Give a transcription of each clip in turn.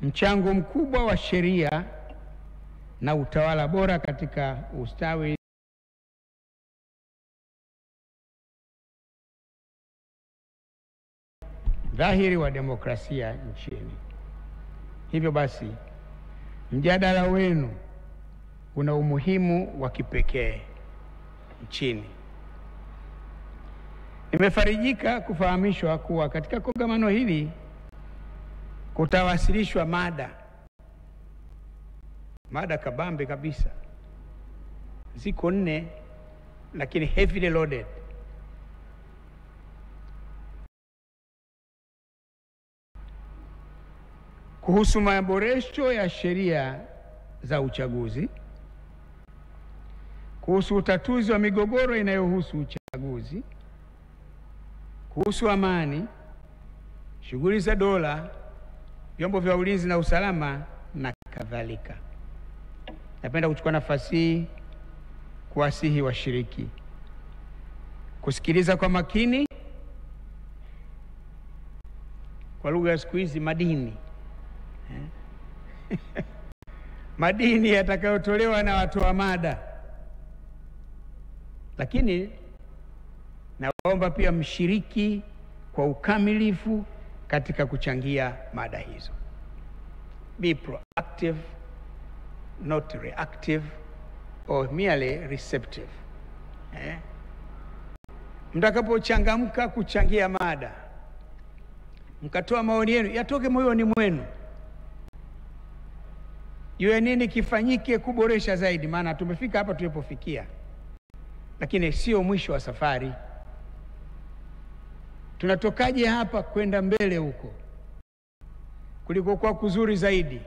mchango mkubwa wa sheria na utawala bora katika ustawi dhahiri wa demokrasia nchini. Hivyo basi, mjadala wenu una umuhimu wa kipekee nchini. Nimefarijika kufahamishwa kuwa katika kongamano hili kutawasilishwa mada kabambe kabisa. Ziko 4 lakini heavily loaded. Kuhusu maboresho ya sheria za uchaguzi, kuhusu utatuzi wa migogoro inayohusu uchaguzi, kuhusu amani, shughuli za dola, vyombo vya ulinzi na usalama na kadhalika. Napenda kuchukua nafasi hii kuwasihi washiriki kusikiliza kwa makini, kwa lugha ya siku hizi, madini madini yatakayotolewa na watoa mada. Lakini naomba pia mshiriki kwa ukamilifu katika kuchangia mada hizo. Be proactive, not reactive or merely receptive. Mtakapochangamka kuchangia mada, mkatoa maoni yenu, yatoke moyoni mwenu. Yue nini kifanyike kuboresha zaidi, maana tumefika hapa tulipofikia, lakini sio mwisho wa safari. Tunatokaje hapa kwenda mbele huko kuliko kwa kuzuri zaidi?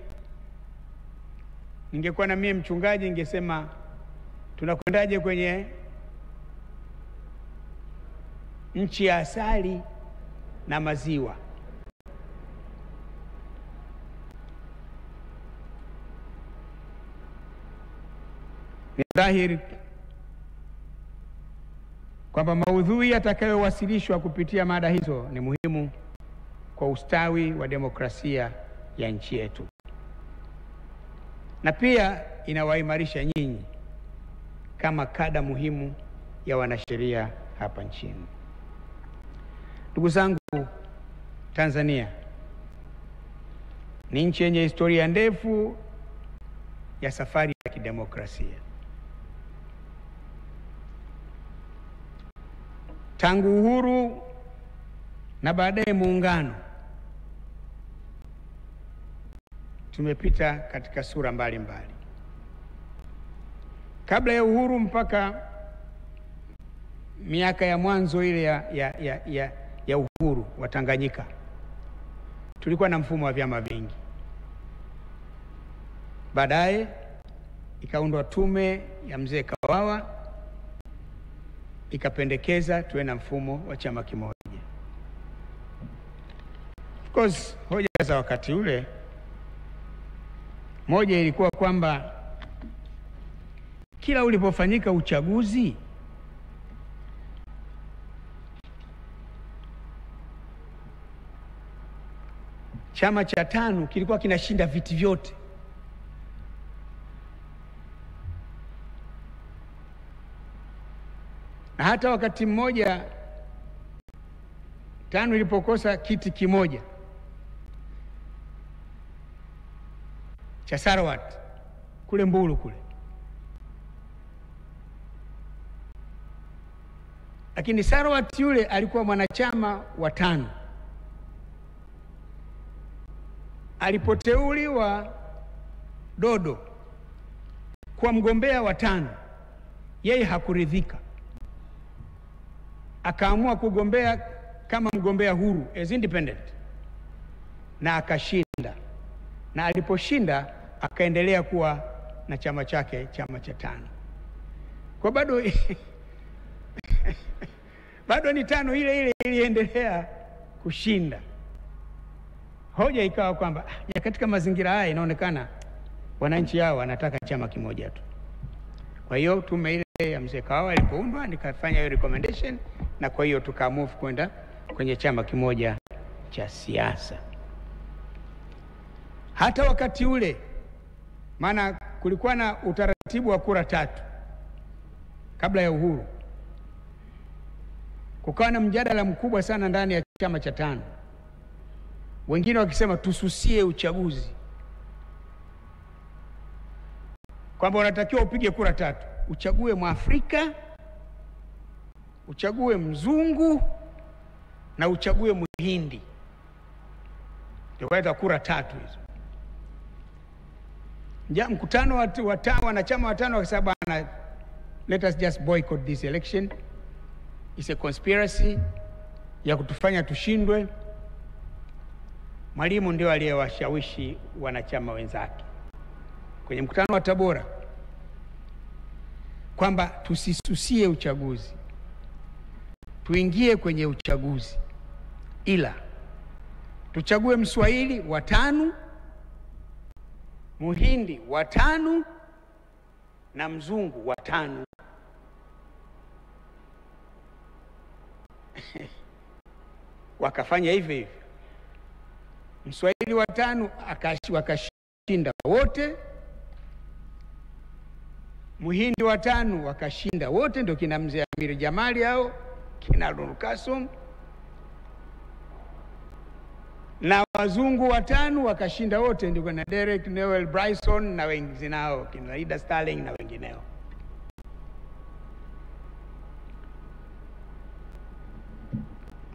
Ningekuwa na mimi mchungaji, ningesema tunakwendaje kwenye nchi ya asali na maziwa. Ni dhahiri kwamba maudhui yatakayowasilishwa kupitia mada hizo ni muhimu kwa ustawi wa demokrasia ya nchi yetu, na pia inawaimarisha nyinyi kama kada muhimu ya wanasheria hapa nchini. Ndugu zangu, Tanzania ni nchi yenye historia ndefu ya safari ya kidemokrasia. Tangu uhuru na baadaye muungano, tumepita katika sura mbalimbali. Kabla ya uhuru mpaka miaka ya mwanzo ile ya uhuru wa Tanganyika, tulikuwa na mfumo wa vyama vingi. Baadaye ikaundwa tume ya Mzee Kawawa, ikapendekeza tuwe na mfumo wa chama kimoja. Of course, hoja za wakati ule, moja ilikuwa kwamba kila ulipofanyika uchaguzi, chama cha TANU kilikuwa kinashinda viti vyote. Na hata wakati mmoja TANU ilipokosa kiti kimoja cha Sarawat kule Mbulu kule, lakini Sarawat yule alikuwa mwanachama wa TANU. Alipoteuliwa Dodo kuwa mgombea wa TANU, yeye hakuridhika, akaamua kugombea kama mgombea huru, as independent, na akashinda. Na aliposhinda akaendelea kuwa na chama chake, chama cha TANU. Kwa bado ni TANU ile ile iliendelea kushinda. Hoja ikawa kwamba katika mazingira haya inaonekana wananchi hao wanataka chama kimoja tu. Kwa hiyo tume ile ya Mzee Kawawa ilipoundwa, nikafanya hiyo recommendation, na kwa hiyo tukamove kwenda kwenye chama kimoja cha siasa. Hata wakati ule, maana kulikuwa na utaratibu wa kura 3 kabla ya uhuru, kukawa na mjadala mkubwa sana ndani ya chama cha TANU, wengine wakisema tususie uchaguzi, kwamba unatakiwa upige kura 3, uchague Mwafrika, uchague mzungu na uchague Mhindi. Ndio kwa kura 3 hizo. Mkutano wa wanachama watano wakasema, bana, let us just boycott this election, it's a conspiracy ya kutufanya tushindwe. Mwalimu ndio aliyewashawishi wanachama wenzake kwenye mkutano wa Tabora kwamba tusisusie uchaguzi, tuingie kwenye uchaguzi, ila tuchague Mswahili wa TANU, Muhindi wa TANU na mzungu wa TANU. Wakafanya hivyo hivyo. Mswahili wa TANU wakashinda wote, Muhindi wa TANU wakashinda wote, ndio kina mzee Amiri Jamali hao, kina Nuru Kasum, na wazungu wa TANU wakashinda wote, ndio kuna Derek Newell Bryson na wengineo, kina Ida Sterling na wengineo.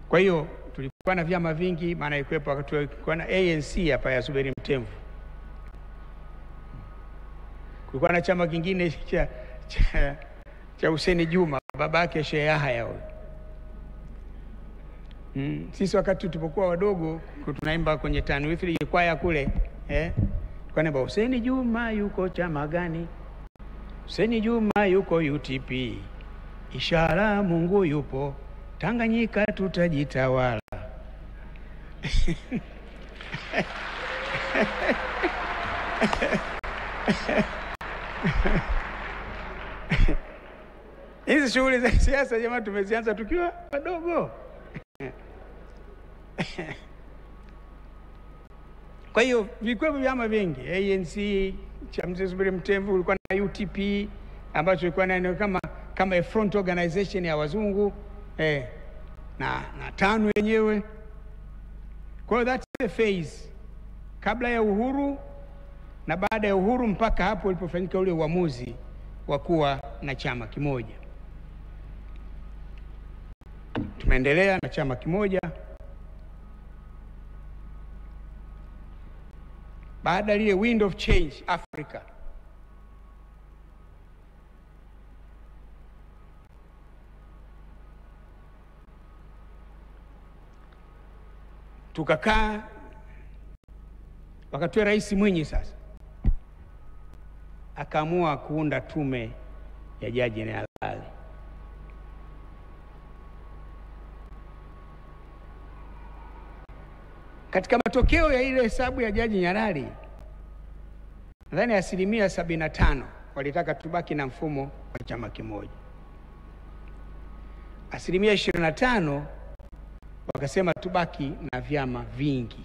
Kwa hiyo tulikuwa na vyama vingi, maana ilikuwepo wakati tulikuwa na ANC hapa ya Zuberi Mtemvu. Kulikuwa na chama kingine cha Hussein Juma, babake Sheikh Yahya huyo. Sisi wakati tulipokuwa wadogo tunaimba kwenye Tanwithri kwaya kule, kwa namba Hussein Juma yuko chama gani? Hussein Juma yuko UTP. Ishara Mungu yupo, Tanganyika tutajitawala. Hizi shughuli za siasa jamaa tumezianza tukiwa wadogo. Kwa hiyo vilikuwa vyama vingi, ANC cha mzee Zuberi Mtemvu, ulikuwa na UTP ambacho ilikuwa na kama a front organization ya wazungu, na TANU wenyewe. Kwa hiyo that's the phase kabla ya uhuru na baada ya uhuru, mpaka hapo ulipofanyika ule uamuzi wa kuwa na chama kimoja. Tumeendelea na chama kimoja. Baada ile wind of change Africa, tukakaa wakati wa Rais Mwinyi sasa akaamua kuunda tume ya Jaji Nyalali. Katika matokeo ya ile hesabu ya Jaji Nyalali, nadhani 75% walitaka tubaki na mfumo wa chama kimoja. 25% wakasema tubaki na vyama vingi.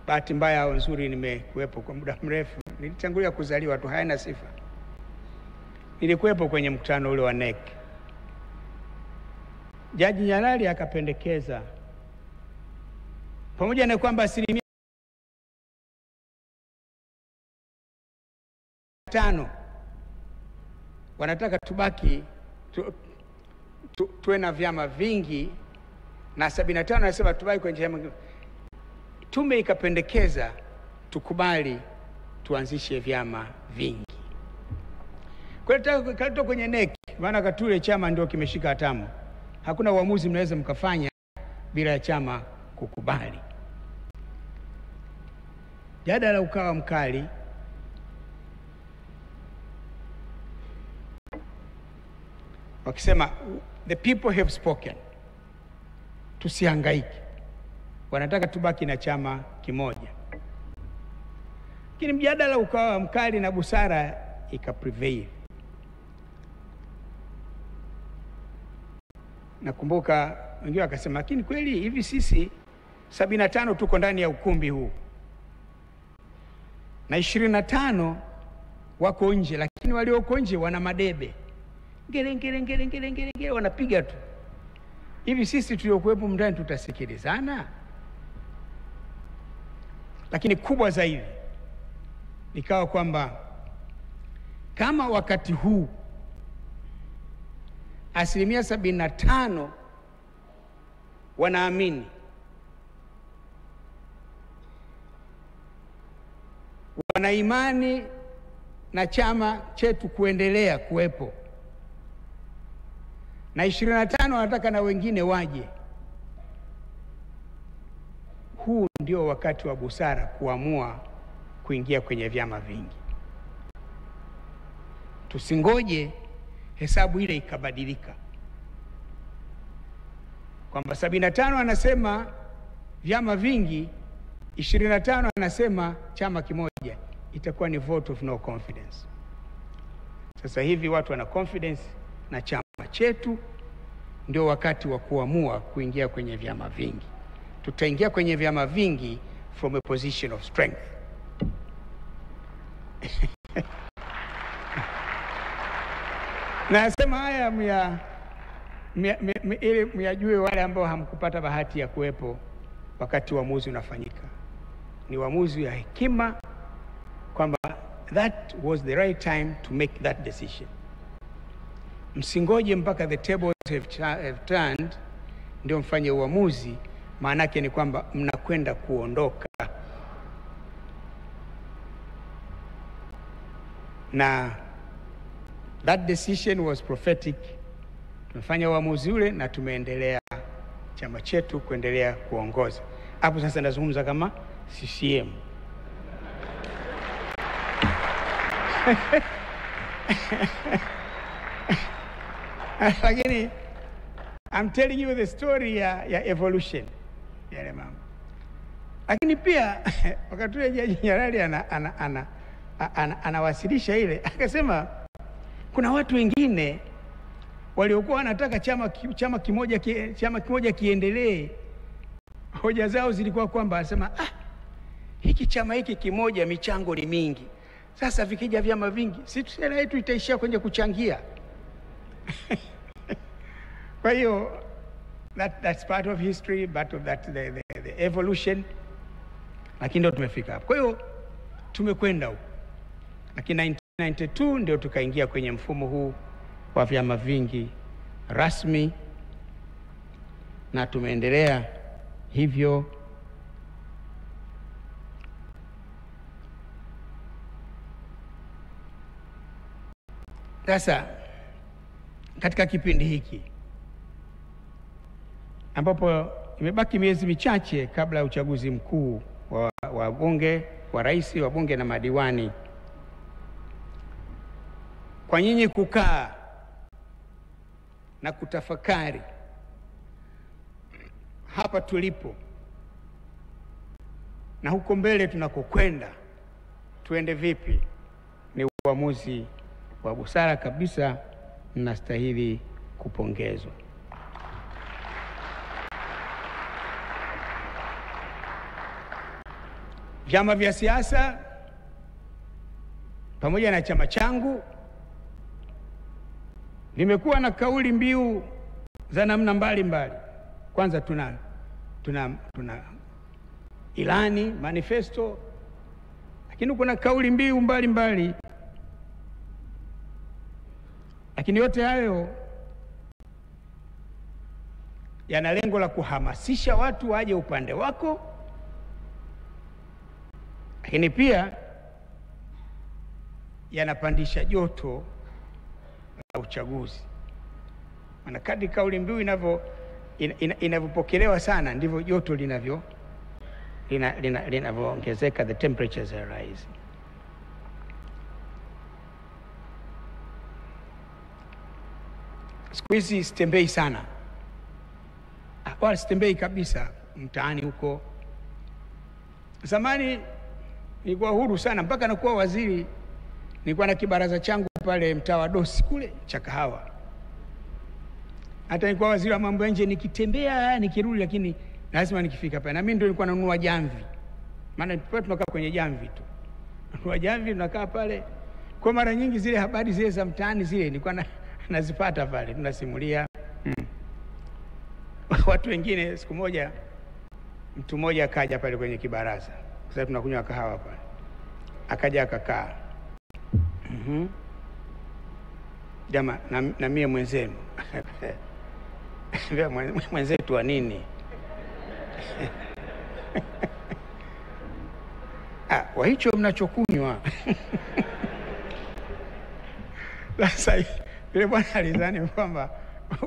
Bahati mbaya au nzuri, nimekuwepo kwa muda mrefu. Nilitangulia kuzaliwa tu, haina sifa. Nilikuwepo kwenye mkutano ule wa NEC. Jaji Nyalali akapendekeza, pamoja na kwamba 5% wanataka tubaki tuwe na vyama vingi, na 75 wanasema tubaki kwenye chama. Tume ikapendekeza tukubali tuanzishe vyama vingi. Kwa hiyo kwenye NEC, maana katule chama ndio kimeshika hatamu. Hakuna uamuzi mnaweza mkafanya bila ya chama kukubali. Jadala ukawa mkali. Wakisema the people have spoken, tusihangaike. Wanataka tubaki na chama kimoja. Lakini mjadala ukawa mkali na busara ikaprevail. Nakumbuka wengine wakasema, lakini kweli hivi sisi 75 tuko ndani ya ukumbi huu na 25 wako nje, lakini walioko nje wana madebe ngere wanapiga tu. Hivi sisi tuliokuwepo ndani tutasikilizana? Lakini kubwa zaidi ikawa kwamba kama wakati huu 75% wanaamini, wana imani na chama chetu kuendelea kuwepo, na 25 wanataka na wengine waje, huu ndio wakati wa busara kuamua kuingia kwenye vyama vingi. Tusingoje hesabu ile ikabadilika, kwamba 75 anasema vyama vingi, 25 anasema chama kimoja. Itakuwa ni vote of no confidence. Sasa hivi watu wana confidence na chama chetu, ndio wakati wa kuamua kuingia kwenye vyama vingi. Tutaingia kwenye vyama vingi from a position of strength. Nasema haya ili myajue wale ambao hamkupata bahati ya kuwepo wakati uamuzi unafanyika. Ni uamuzi ya hekima, kwamba that was the right time to make that decision. Msingoje mpaka the tables have turned ndio mfanye uamuzi, maana yake ni kwamba mnakwenda kuondoka. Na that decision was prophetic. Tumefanya uamuzi ule na tumeendelea chama chetu kuendelea kuongoza. Hapo sasa nazungumza kama CCM. Lakini I'm telling you the story ya evolution yale mambo. Lakini pia wakati ule Jaji Nyalali anawasilisha ile, akasema kuna watu wengine waliokuwa wanataka chama kimoja kiendelee. Hoja zao zilikuwa kwamba anasema, hiki chama hiki kimoja michango ni mingi, sasa vikija vyama vingi si sera yetu itaishia kwenye kuchangia. Kwa hiyo that's part of history, part of the evolution. Lakini ndio tumefika hapo. Kwa hiyo tumekwenda huko. Lakini 1992 ndio tukaingia kwenye mfumo huu wa vyama vingi rasmi, na tumeendelea hivyo. Sasa katika kipindi hiki ambapo imebaki miezi michache kabla ya uchaguzi mkuu wa bunge, wa rais, wa bunge na madiwani, kwa nyinyi kukaa na kutafakari hapa tulipo na huko mbele tunakokwenda tuende vipi, ni uamuzi wa busara kabisa, mnastahili kupongezwa. Vyama vya siasa pamoja na chama changu vimekuwa na kauli mbiu za namna mbalimbali. Kwanza tuna ilani, manifesto, lakini kuna kauli mbiu mbalimbali. Lakini yote hayo yana lengo la kuhamasisha watu waje upande wako, lakini pia yanapandisha joto la uchaguzi. Maana kadri kauli mbiu inavyopokelewa sana, ndivyo joto linavyoongezeka, the temperatures are rising. Siku hizi sitembei sana, wala sitembei kabisa mtaani huko. Zamani nilikuwa huru sana mpaka nakuwa waziri. Nilikuwa na kibaraza changu pale mtaa wa Dosi kule cha kahawa. Hata nilikuwa waziri wa mambo ya nje, nikitembea nikirudi, lakini lazima nikifika pale. Na mimi ndio nilikuwa nanunua jamvi. Maana tunakaa kwenye jamvi tu. Nanunua jamvi, tunakaa pale. Kwa mara nyingi zile habari zile za mtaani zile nilikuwa nazipata pale, tunasimulia. Watu wengine, siku moja mtu mmoja akaja pale kwenye kibaraza. Sasa tunakunywa kahawa pale. Akaja akakaa. Jamaa na mie mwenzenu. Mwenzetu wa nini? Wa hicho mnachokunywa. Sasa yule bwana alizani kwamba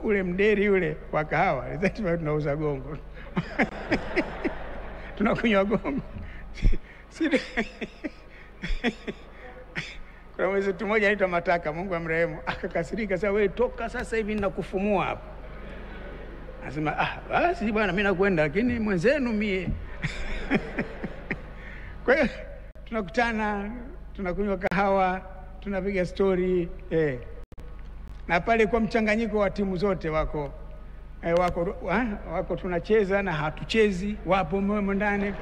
ule mderi ule wa kahawa, alizani tunauza gongo. Tunakunywa gongo. Kuna mwenzetu mmoja anaitwa Mataka, Mungu amrehemu, akakasirika. Sasa wewe toka sasa hivi ninakufumua hapa. Anasema basi bwana mimi nakwenda, lakini mwenzenu mie. Kwa hiyo tunakutana, tunakunywa kahawa, tunapiga story na pale kwa mchanganyiko wa timu zote wako tunacheza na hatuchezi, wapo mmo ndani.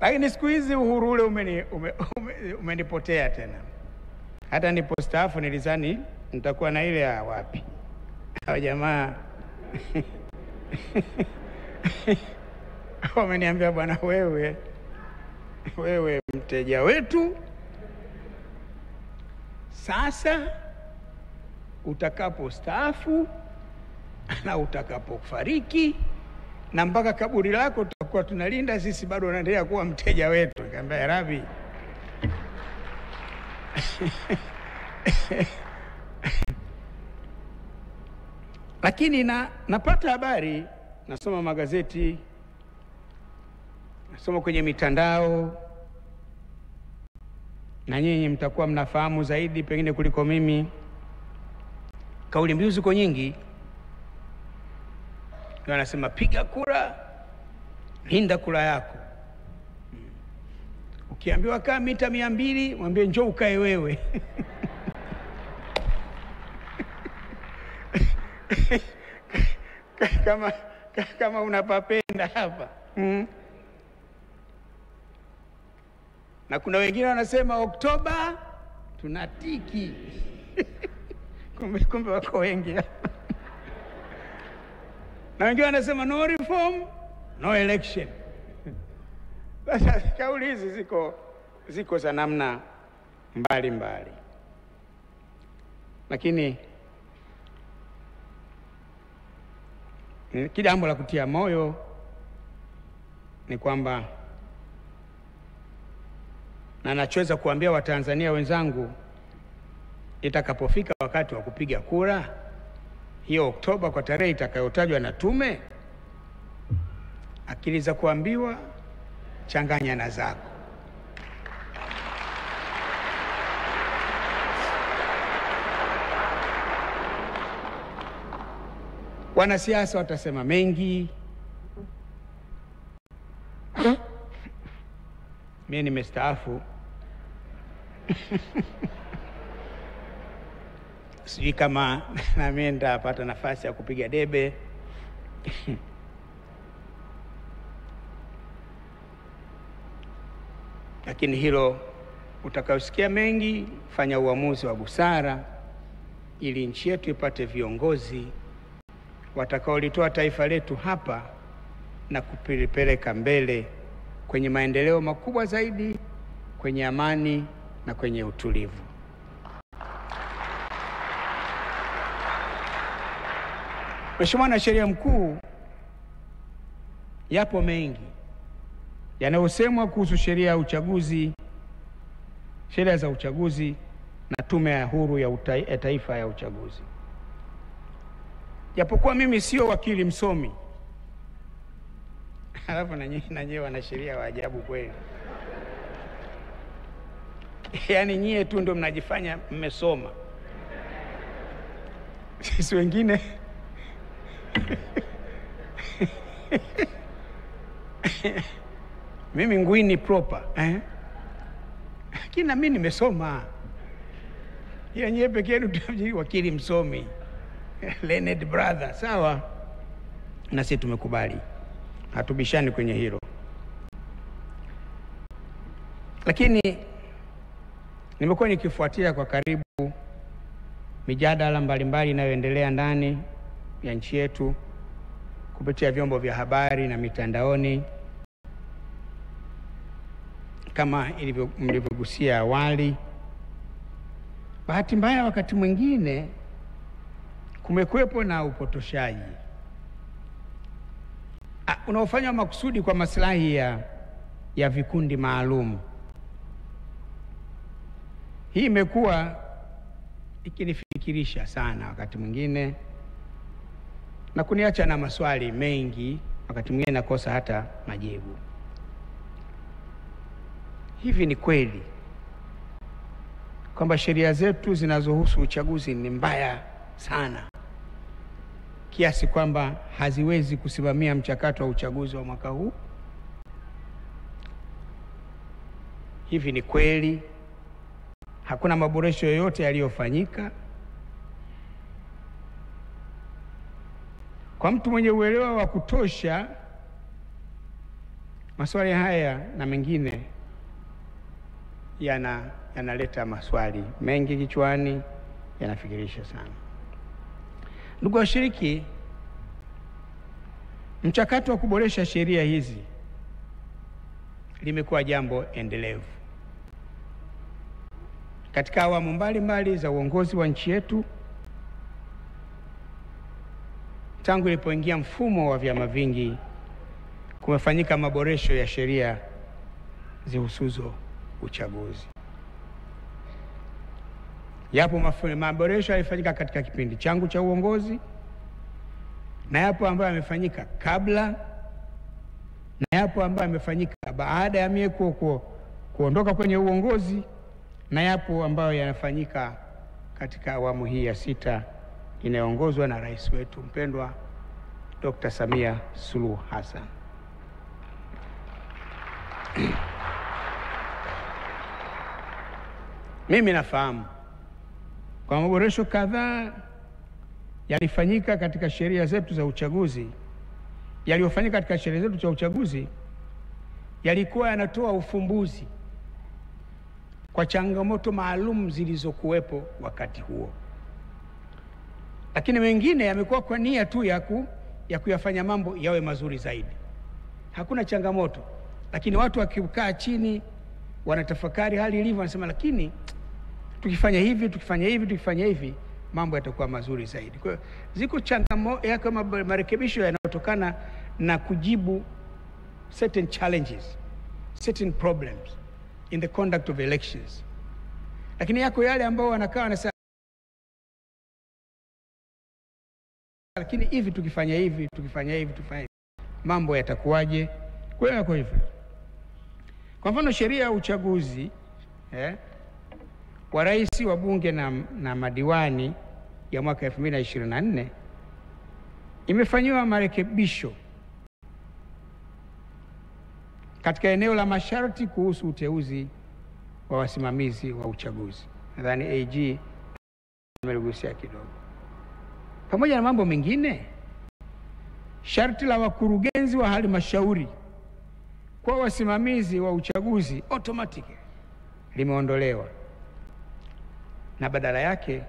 Lakini siku hizi uhuru ule umenipotea tena. Hata nilipostaafu nilizani nitakuwa na ile ya wapi. Hao jamaa wameniambia, bwana wewe mteja wetu, sasa utakapostaafu na utakapofariki na mpaka kaburi lako tutakuwa tunalinda sisi, bado unaendelea kuwa mteja wetu. Nikamwambia Rabi, lakini napata habari, nasoma magazeti, nasoma kwenye mitandao, na nyinyi mtakuwa mnafahamu zaidi pengine kuliko mimi. Kauli mbiu ziko nyingi. Wanasema piga kura, linda kura yako. Ukiambiwa kaa mita 200, mwambie njoo ukae wewe. kama unapapenda hapa. Na kuna wengine wanasema Oktoba tunatiki. Kumbe wako wengi. Na wengine wanasema no reform, no election. Sasa kauli hizi ziko za namna mbalimbali. Lakini jambo la kutia moyo ni kwamba, na nachoweza kuambia Watanzania wenzangu, itakapofika wakati wa kupiga kura hiyo Oktoba kwa tarehe itakayotajwa na tume, akili za kuambiwa changanya na zako. Wanasiasa watasema mengi. Mimi nimestaafu. Sijui kama na mimi nitapata nafasi ya kupiga debe. Lakini hilo utakayosikia mengi, fanya uamuzi wa busara ili nchi yetu ipate viongozi watakaolitoa taifa letu hapa na kupeleka mbele kwenye maendeleo makubwa zaidi, kwenye amani na kwenye utulivu. Mheshimiwa Mwanasheria Mkuu, yapo mengi yanayosemwa kuhusu sheria ya uchaguzi, sheria za uchaguzi na Tume ya Huru ya Taifa ya Uchaguzi. Japokuwa mimi sio wakili msomi, alafu na nyinyi wanasheria wa ajabu kweli. Yaani nyie tu ndio mnajifanya mmesoma, sisi wengine mimi ngwini proper lakini mimi nimesoma, ila nyie peke yenu tunafikiri wakili msomi Leonard brother. Sawa, na sisi tumekubali, hatubishani kwenye hilo. Lakini nimekuwa nikifuatia kwa karibu mijadala mbalimbali inayoendelea ndani ya nchi yetu kupitia vyombo vya habari na mitandaoni. Kama mlivyogusia awali, bahati mbaya wakati mwingine kumekuwepo na upotoshaji unaofanywa makusudi kwa maslahi ya vikundi maalum. Hii imekuwa ikinifikirisha sana wakati mwingine na kuniacha na maswali mengi, wakati mwingine nakosa hata majibu. Hivi ni kweli kwamba sheria zetu zinazohusu uchaguzi ni mbaya sana kiasi kwamba haziwezi kusimamia mchakato wa uchaguzi wa mwaka huu? Hivi ni kweli hakuna maboresho yoyote yaliyofanyika? Kwa mtu mwenye uelewa wa kutosha, maswali haya na mengine yanaleta maswali mengi kichwani, yanafikirisha sana. Ndugu washiriki, mchakato wa kuboresha sheria hizi limekuwa jambo endelevu katika awamu mbalimbali za uongozi wa nchi yetu tangu ilipoingia mfumo wa vyama vingi. Kumefanyika maboresho ya sheria zihusuzo uchaguzi. Yapo maboresho yalifanyika katika kipindi changu cha uongozi, na yapo ambayo yamefanyika kabla, na yapo ambayo yamefanyika baada ya mie kuondoka kwenye uongozi, na yapo ambayo yanafanyika katika awamu hii ya 6 inayoongozwa na rais wetu mpendwa Dr. Samia Suluhu Hassan. Mimi nafahamu kwa maboresho kadhaa yalifanyika katika sheria zetu za uchaguzi, yaliyofanyika katika sheria zetu za uchaguzi yalikuwa yanatoa ufumbuzi kwa changamoto maalum zilizokuwepo wakati huo, lakini mengine yamekuwa kwa nia tu ya kuyafanya mambo yawe mazuri zaidi. Hakuna changamoto, lakini watu wakikaa chini wanatafakari hali ilivyo, wanasema lakini tukifanya hivi mambo yatakuwa mazuri zaidi. Kwa hiyo ziko changamoto kama marekebisho yanayotokana na kujibu certain challenges, certain problems in the conduct of elections. Lakini yako yale ambao wanakaa wanasema lakini hivi tukifanya hivi mambo yatakuwaje? Kwa hiyo yako hivyo. Kwa mfano sheria ya uchaguzi wa rais, wa bunge na madiwani ya mwaka 2024 imefanyiwa marekebisho katika eneo la masharti kuhusu uteuzi wa wasimamizi wa uchaguzi. Nadhani AG amegusia kidogo. Pamoja na mambo mengine, sharti la wakurugenzi wa halmashauri kwa wasimamizi wa uchaguzi automatic limeondolewa, na badala yake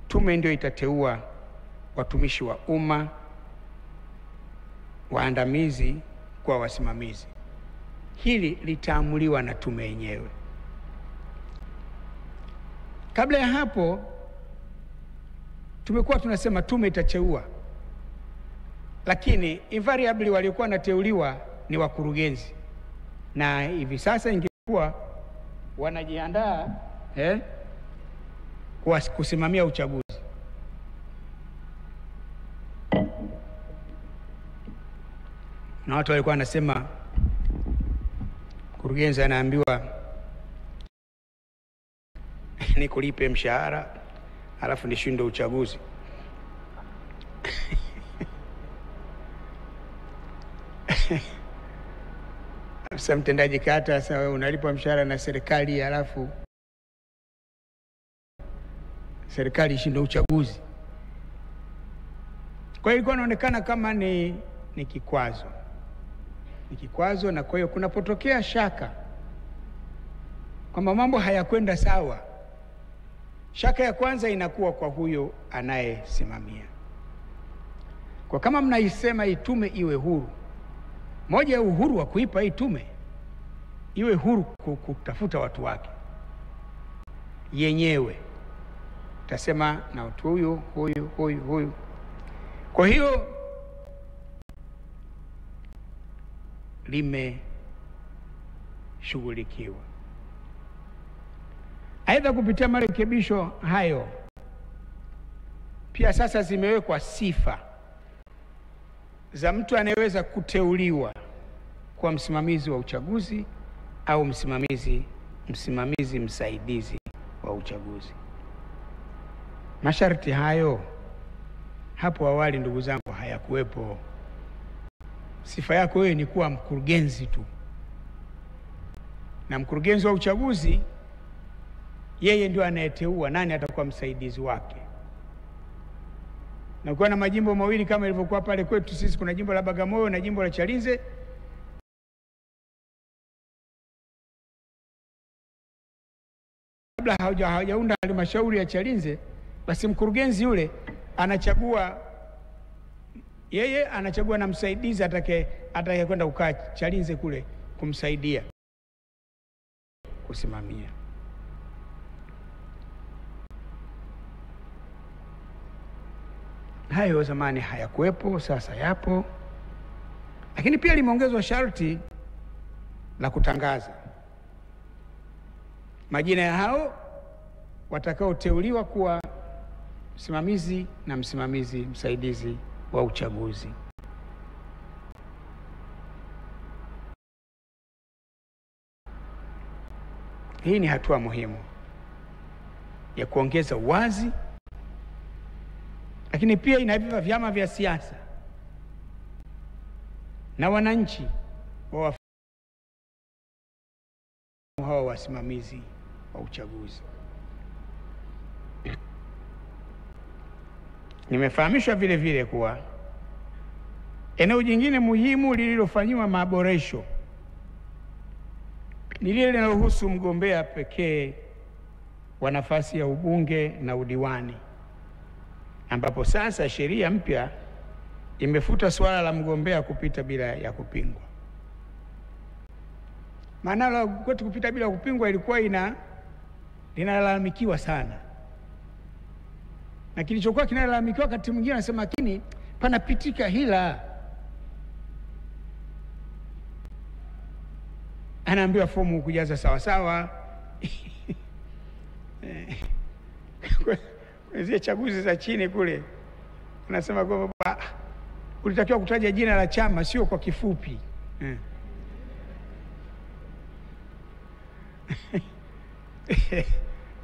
tume ndio itateua watumishi wa umma waandamizi kwa wasimamizi. Hili litaamuliwa na tume yenyewe. Kabla ya hapo tumekuwa tunasema tume itateua, lakini invariably waliokuwa wanateuliwa ni wakurugenzi, na hivi sasa ingekuwa wanajiandaa kusimamia uchaguzi. Na watu walikuwa wanasema kurugenzi anaambiwa nikulipe mshahara alafu nishinde uchaguzi. Sasa mtendaji kata, sasa wewe unalipwa mshahara na serikali alafu serikali ishinde uchaguzi. Kwa hiyo ilikuwa inaonekana kama ni kikwazo. Ni kikwazo, na kwa hiyo kunapotokea shaka kwamba mambo hayakwenda sawa, shaka ya kwanza inakuwa kwa huyo anayesimamia. Kwa kama mnaisema hii tume iwe huru, moja ya uhuru wa kuipa hii tume iwe huru kutafuta watu wake yenyewe, tasema na watu huyu. Kwa hiyo limeshughulikiwa. Aidha, kupitia marekebisho hayo pia sasa zimewekwa sifa za mtu anayeweza kuteuliwa kwa msimamizi wa uchaguzi au msimamizi msaidizi wa uchaguzi. Masharti hayo hapo awali, ndugu zangu, hayakuwepo. Sifa yako wewe ni kuwa mkurugenzi tu, na mkurugenzi wa uchaguzi yeye ndio anayeteua nani atakuwa msaidizi wake. Na kwa na majimbo mawili kama ilivyokuwa pale kwetu sisi, kuna jimbo la Bagamoyo na jimbo la Chalinze. Kabla hawajaunda halmashauri ya Chalinze, basi mkurugenzi yule anachagua, yeye anachagua na msaidizi atakaye kwenda kukaa Chalinze kule kumsaidia kusimamia. Hayo zamani hayakuwepo, sasa yapo. Lakini pia limeongezwa sharti la kutangaza majina ya hao watakaoteuliwa kuwa msimamizi na msimamizi msaidizi wa uchaguzi. Hii ni hatua muhimu ya kuongeza uwazi, lakini pia inaviva vyama vya siasa na wananchi wa hawa wasimamizi wa uchaguzi. Nimefahamishwa vile vile kuwa eneo jingine muhimu lililofanyiwa maboresho ni lile linalohusu mgombea pekee wa nafasi ya ubunge na udiwani, ambapo sasa sheria mpya imefuta swala la mgombea kupita bila ya kupingwa. Maana la kwetu kupita bila kupingwa ilikuwa linalalamikiwa sana, na kilichokuwa kinalalamikiwa wakati mwingine anasema lakini panapitika hila. Anaambiwa fomu kujaza sawa sawa. Kwenye chaguzi za chini kule anasema kwamba ulitakiwa kutaja jina la chama, sio kwa kifupi.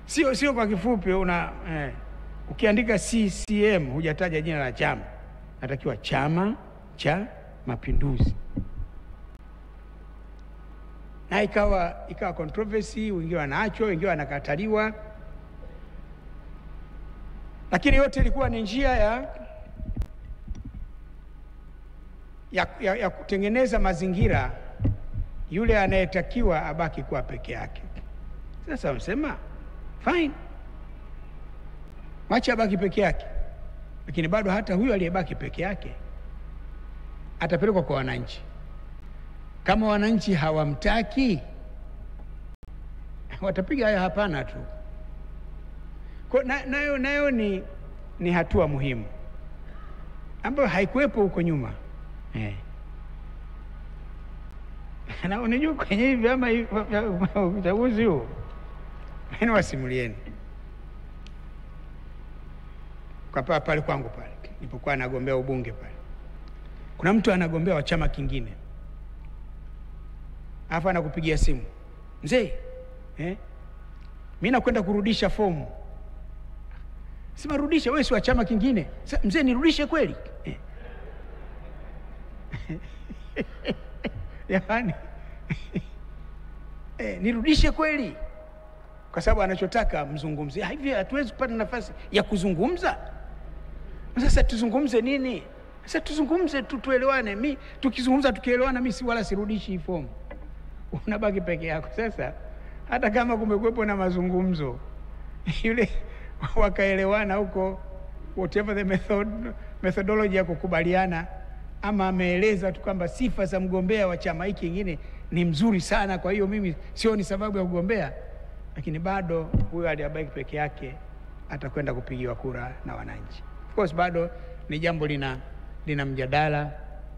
Sio kwa kifupi. Ukiandika CCM hujataja jina la chama, natakiwa Chama cha Mapinduzi. Na ikawa controversy, wengine wanaachwa, wengine wanakataliwa, lakini yote ilikuwa ni njia ya kutengeneza mazingira yule anayetakiwa abaki kuwa peke yake. Sasa wamsema fine, mwacha abaki peke yake, lakini bado hata huyo aliyebaki peke yake atapelekwa kwa wananchi. Kama wananchi hawamtaki, watapiga haya hapana tu. Kwa nayo ni hatua muhimu ambayo haikuwepo huko nyuma. Na unajua kwenye hivi vyama uchaguzi huo, mimi wasimulieni kwa pale kwangu pale nilipokuwa nagombea ubunge pale, kuna mtu anagombea wa chama kingine, alafu anakupigia simu, mzee mimi nakwenda kurudisha fomu. Sema rudisha, wewe si wa chama kingine. Mzee nirudishe kweli? Yaani nirudishe kweli? Kwa sababu anachotaka mzungumzie. Hivi hatuwezi kupata nafasi ya kuzungumza? Sasa tuzungumze nini? Sasa tuzungumze tuelewane. Mimi tukizungumza tukielewana, mimi wala sirudishi fomu. Unabaki peke yako. Sasa hata kama kumekuwepo na mazungumzo yule wakaelewana huko, whatever the methodology ya kukubaliana, ama ameeleza tu kwamba sifa za mgombea wa chama hiki kingine ni mzuri sana, kwa hiyo mimi sioni sababu ya kugombea, lakini bado huyo aliyebaki peke yake atakwenda kupigiwa kura na wananchi. Of course bado ni jambo lina mjadala.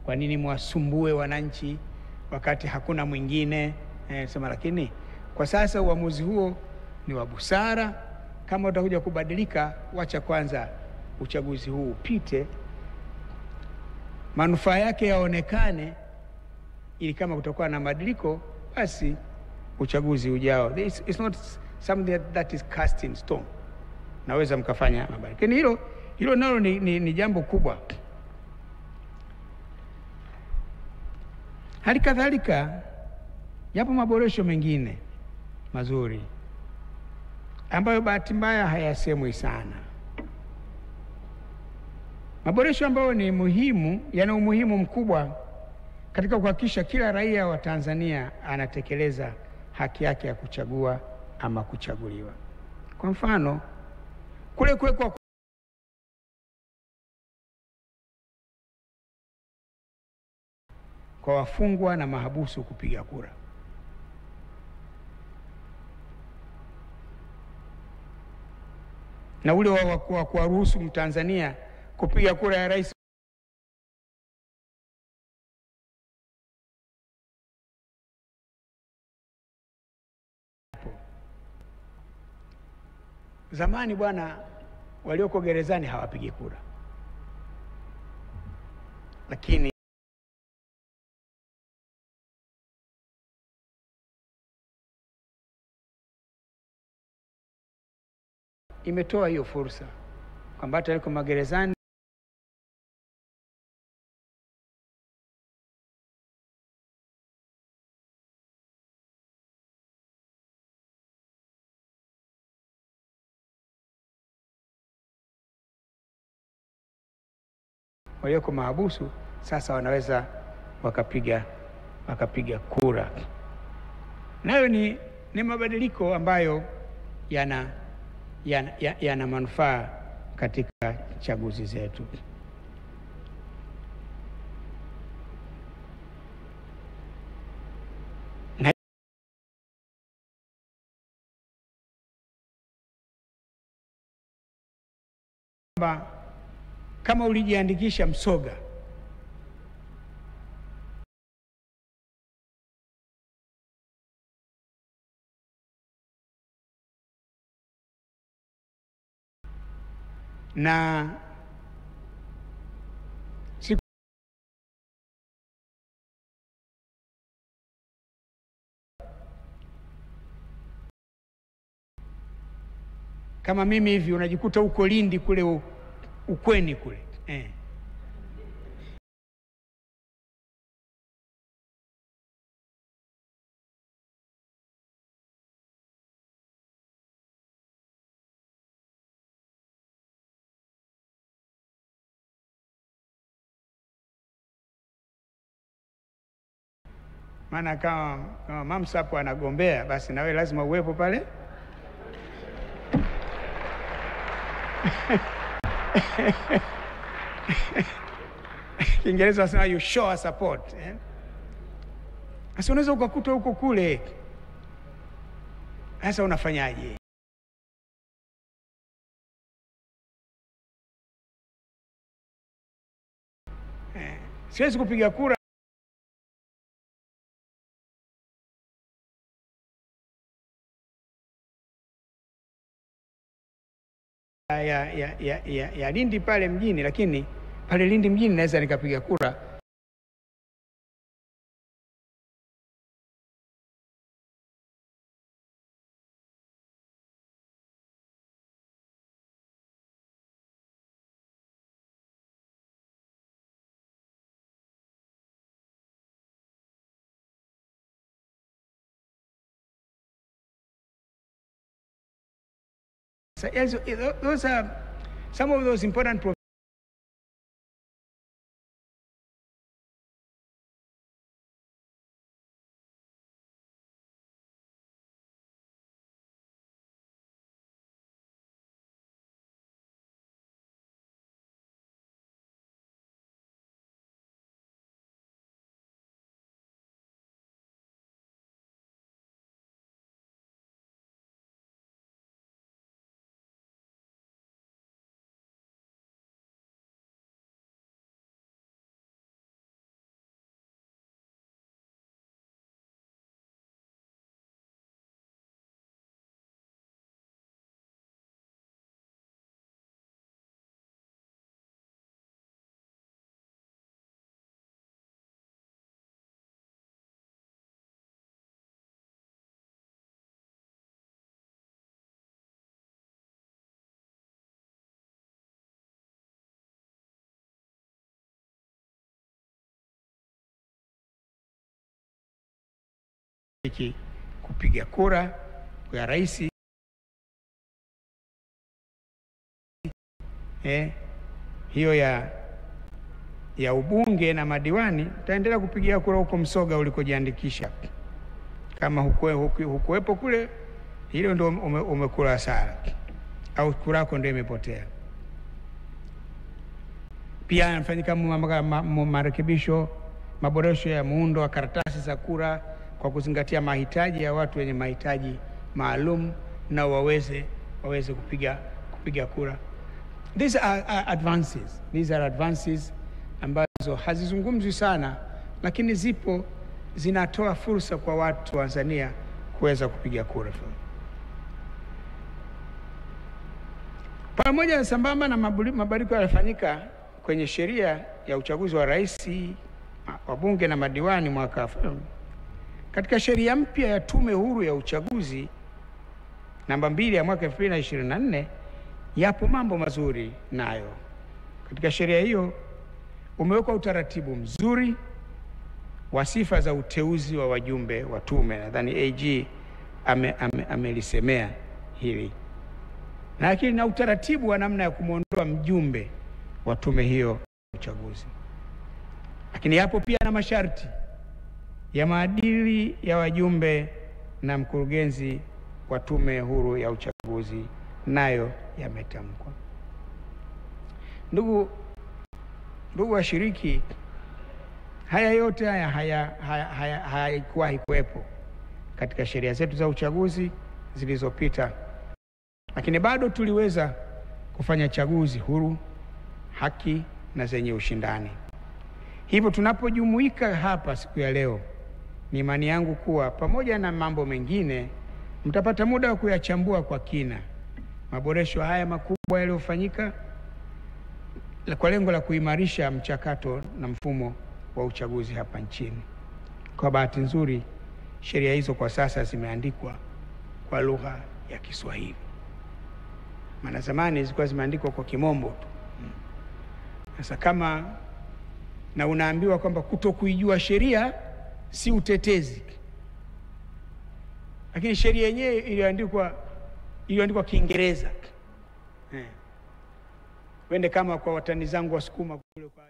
Kwa nini mwasumbue wananchi wakati hakuna mwingine? Sema, lakini kwa sasa uamuzi huo ni wa busara. Kama utakuja kubadilika, wacha kwanza uchaguzi huu upite, manufaa yake yaonekane, ili kama kutakuwa na mabadiliko basi uchaguzi ujao. It's not something that is cast in stone. Naweza mkafanya mabadiliko. Lakini hilo nalo ni jambo kubwa. Hali kadhalika yapo maboresho mengine mazuri ambayo bahati mbaya hayasemwi sana. Maboresho ambayo ni muhimu, yana umuhimu mkubwa katika kuhakikisha kila raia wa Tanzania anatekeleza haki yake ya kuchagua ama kuchaguliwa. Kwa mfano, kule kuwekwa kwa wafungwa na mahabusu kupiga kura. Na ule wa kuwaruhusu Mtanzania kupiga kura ya rais zamani. Bwana, walioko gerezani hawapigi kura, lakini imetoa hiyo fursa kwamba hata yuko magerezani walioko mahabusu sasa wanaweza wakapiga kura. Nayo ni mabadiliko ambayo yana manufaa katika chaguzi zetu. Kama ulijiandikisha Msoga, na kama mimi hivi unajikuta uko Lindi kule ukweni kule maana kama Mamsapo anagombea, basi nawe lazima uwepo pale. Kiingereza wanasema you show support. Sasa unaweza ukakuta huko kule, sasa unafanyaje? Siwezi kupiga kura ya Lindi pale mjini, lakini pale Lindi mjini naweza nikapiga kura So those are some of those important kupiga kura ya rais, hiyo ya ubunge na madiwani, taendelea kupigia kura huko Msoga ulikojiandikisha. Kama hukuwepo kule, hilo ndio umekula hasara, au kura yako ndio imepotea. Pia yanafanyika marekebisho, maboresho ya muundo wa karatasi za kura kwa kuzingatia mahitaji ya watu wenye mahitaji maalum na waweze kupiga kura. These are advances. These are advances ambazo hazizungumzwi sana, lakini zipo, zinatoa fursa kwa watu wa Tanzania kuweza kupiga kura. Pamoja na sambamba na mabadiliko yaliyofanyika kwenye sheria ya uchaguzi wa rais, wa bunge na madiwani mwaka katika sheria mpya ya Tume Huru ya Uchaguzi namba 2 ya mwaka 2024, yapo mambo mazuri nayo. Katika sheria hiyo umewekwa utaratibu mzuri wa sifa za uteuzi wa wajumbe wa tume. Nadhani AG amelisemea hili. Lakini na utaratibu wa namna ya kumuondoa mjumbe wa tume hiyo ya uchaguzi. Lakini yapo pia na masharti ya maadili ya wajumbe na mkurugenzi wa Tume Huru ya Uchaguzi, nayo yametamkwa. Ndugu washiriki, haya yote hayakuwahi kuwepo katika sheria zetu za uchaguzi zilizopita, lakini bado tuliweza kufanya chaguzi huru, haki na zenye ushindani. Hivyo tunapojumuika hapa siku ya leo, ni imani yangu kuwa pamoja na mambo mengine mtapata muda wa kuyachambua kwa kina maboresho haya makubwa yaliyofanyika kwa lengo la kuimarisha mchakato na mfumo wa uchaguzi hapa nchini. Kwa bahati nzuri, sheria hizo kwa sasa zimeandikwa kwa lugha ya Kiswahili. Maana zamani zilikuwa zimeandikwa kwa Kimombo tu. Sasa kama na unaambiwa kwamba kutokuijua sheria si utetezi, lakini sheria yenyewe iliandikwa Kiingereza. Wende kama kwa watani zangu Wasukuma kule kwa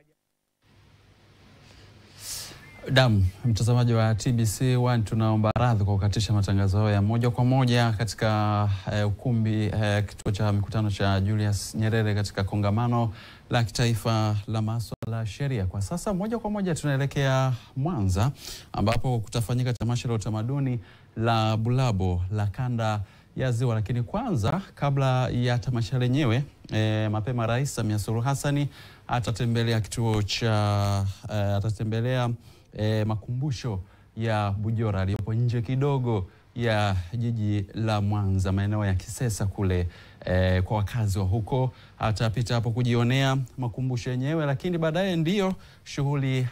mtazamaji wa TBC1, tunaomba radhi kwa kukatisha matangazo hayo ya moja kwa moja katika ukumbi kituo cha mikutano cha Julius Nyerere katika kongamano la kitaifa la masuala ya sheria. Kwa sasa moja kwa moja tunaelekea Mwanza, ambapo kutafanyika tamasha la utamaduni la Bulabo la kanda ya Ziwa. Lakini kwanza, kabla ya tamasha lenyewe, mapema Rais Samia Suluhu Hassan atatembelea kituo cha makumbusho ya Bujora aliyopo nje kidogo ya jiji la Mwanza, maeneo ya Kisesa kule. Kwa wakazi wa huko atapita hapo kujionea makumbusho yenyewe, lakini baadaye ndio shughuli